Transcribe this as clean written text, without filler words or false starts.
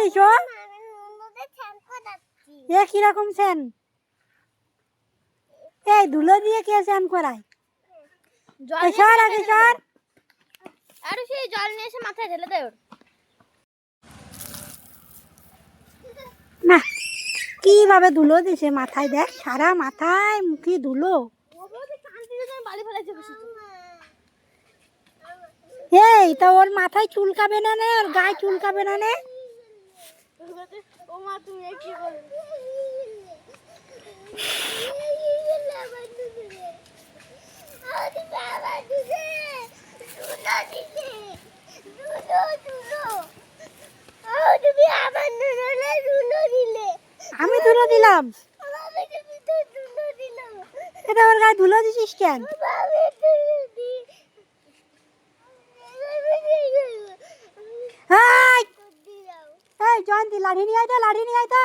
দিয়েছো? এ কিরকম স্যান? এই ধুলো দিয়ে কে স্যান করায়? সর আগে সর। আর সেই জল নিয়ে এসে মাথায় ঢেলে দেয় ওর। না কিভাবে ধুলো দিছে মাথায়, দেখ সারা মাথায় মুখে ধুলো। এই তা ওর মাথায় চুলকাবে না নে, ওর গায়ে চুলকাবে না নে? ও মা তুমি কি করবে? আমি ধুলো দিলাম? এটা ওর গায়ে ধুলো দিছিস কেন? এই জয়ন্তী লাঠি নিয়ে আয় তো, লাঠি নিয়ে আয় তো।